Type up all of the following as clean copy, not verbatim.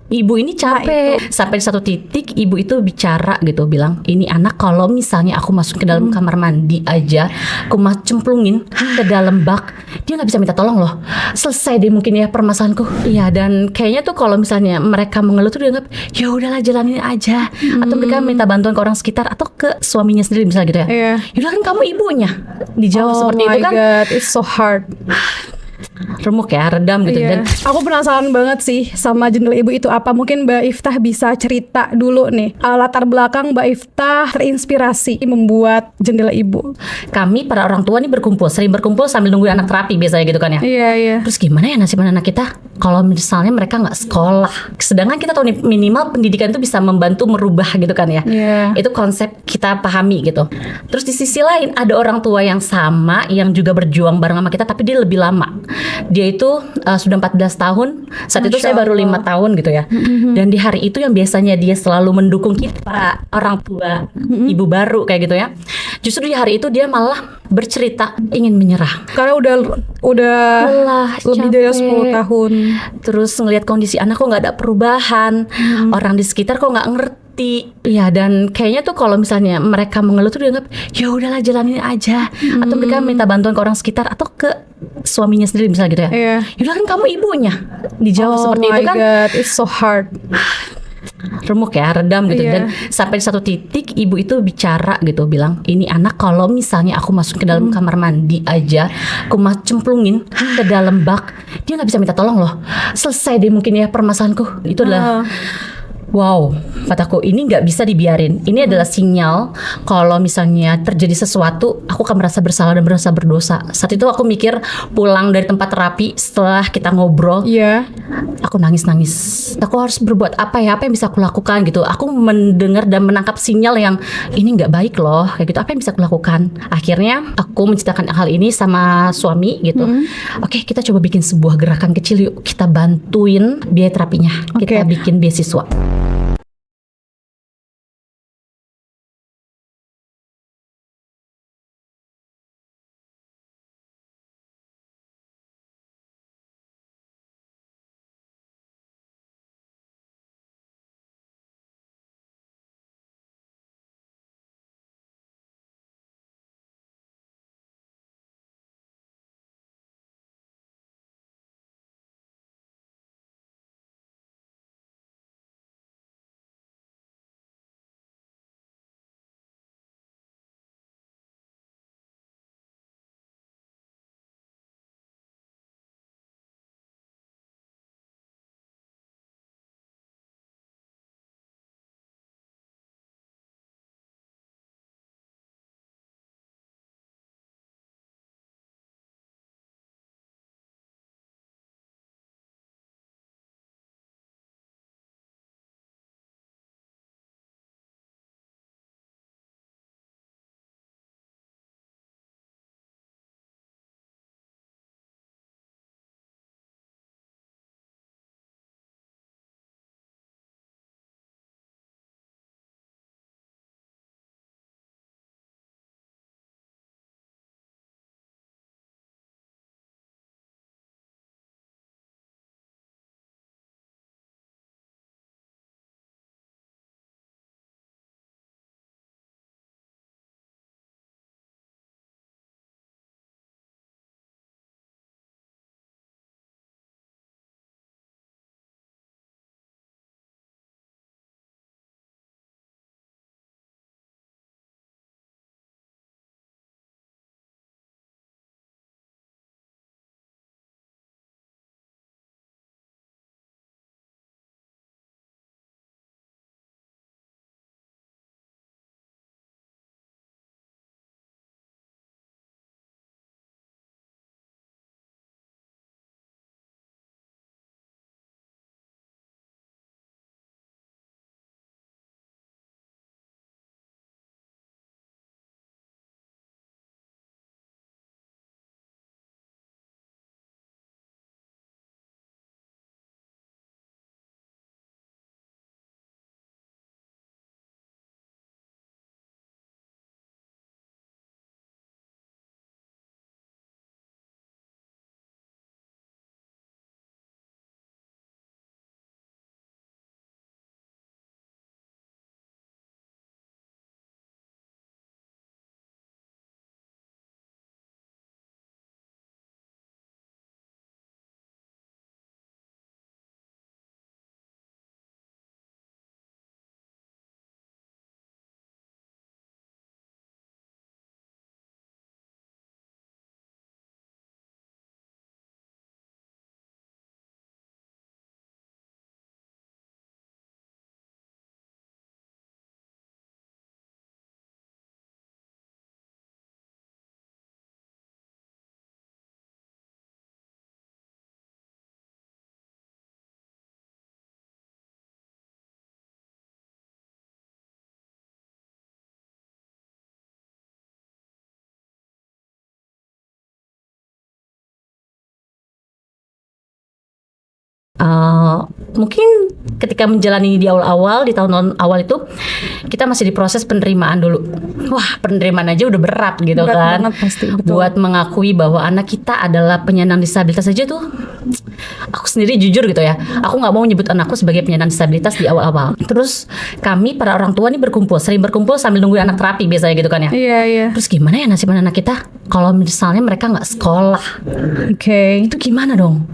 Ibu ini capek. Sampai di satu titik ibu itu bicara gitu, bilang, ini anak kalau misalnya aku masuk ke dalam kamar mandi aja, aku cemplungin ke dalam bak, dia nggak bisa minta tolong loh. Selesai deh mungkin ya permasalahanku. Iya, dan kayaknya tuh kalau misalnya mereka mengeluh tuh dianggap ya udahlah jalanin aja, atau mereka minta bantuan ke orang sekitar atau ke suaminya sendiri misalnya gitu ya. Iya. Yaudah kan kamu ibunya. Dijawab Oh seperti my itu kan God, it's so hard. remuk ya, redam gitu. Iya. Dan Aku penasaran banget sih sama jendela ibu itu apa. Mungkin Mbak Iftah bisa cerita dulu nih latar belakang Mbak Iftah terinspirasi membuat jendela ibu. kami para orang tua nih sering berkumpul sambil nungguin anak terapi biasanya gitu kan ya. Iya, iya. Terus gimana ya nasib anak kita kalau misalnya mereka nggak sekolah? Sedangkan kita tahu nih minimal pendidikan itu bisa membantu merubah gitu kan ya. Iya. Itu konsep kita pahami gitu. Terus di sisi lain ada orang tua yang sama yang juga berjuang bareng sama kita tapi dia lebih lama. Dia itu sudah 14 tahun. Saat itu Masya saya baru Allah. 5 tahun gitu ya. Dan di hari itu yang biasanya dia selalu mendukung kita para orang tua, ibu baru kayak gitu ya. Justru di hari itu dia malah bercerita ingin menyerah. Karena udah Lelah, lebih dari capek. 10 tahun. Terus ngelihat kondisi anak kok nggak ada perubahan, orang di sekitar kok nggak ngerti. Iya, dan kayaknya tuh kalau misalnya mereka mengeluh tuh dianggap ya udahlah jalanin aja, atau mereka minta bantuan ke orang sekitar atau ke suaminya sendiri misalnya gitu ya. Iya. Yaudah kan kamu ibunya. Dijawab seperti itu kan Oh my God, it's so hard. remuk ya, redam gitu. Iya. Dan sampai di satu titik ibu itu bicara gitu, bilang, ini anak kalau misalnya aku masuk ke dalam kamar mandi aja, aku cemplungin ke dalam bak, dia nggak bisa minta tolong loh. Selesai deh mungkin ya permasalahanku. Itu adalah wow, kataku ini nggak bisa dibiarin. Ini adalah sinyal kalau misalnya terjadi sesuatu, aku akan merasa bersalah dan merasa berdosa. Saat itu aku mikir pulang dari tempat terapi setelah kita ngobrol, Iya. aku nangis-nangis. Aku harus berbuat apa ya? Apa yang bisa aku lakukan gitu? Aku mendengar dan menangkap sinyal yang ini nggak baik loh, kayak gitu. Apa yang bisa aku lakukan? Akhirnya aku menceritakan hal ini sama suami gitu. Oke, kita coba bikin sebuah gerakan kecil yuk. Kita bantuin biaya terapinya. Kita bikin beasiswa. mungkin ketika menjalani di awal-awal, di tahun-tahun awal itu kita masih diproses penerimaan dulu. Wah, penerimaan aja udah berat gitu Berat kan. banget pasti, betul. Buat mengakui bahwa anak kita adalah penyandang disabilitas aja tuh, aku sendiri jujur gitu ya, aku nggak mau nyebut anakku sebagai penyandang disabilitas di awal-awal. Terus kami para orang tua nih sering berkumpul sambil nungguin anak terapi biasanya gitu kan ya. Iya, iya. Terus gimana ya nasib anak kita kalau misalnya mereka nggak sekolah? Oke. Itu gimana dong?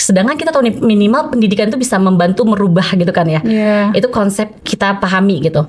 Sedangkan kita tahu nih minimal pendidikan itu bisa membantu merubah gitu kan ya. Iya. Itu konsep kita pahami gitu.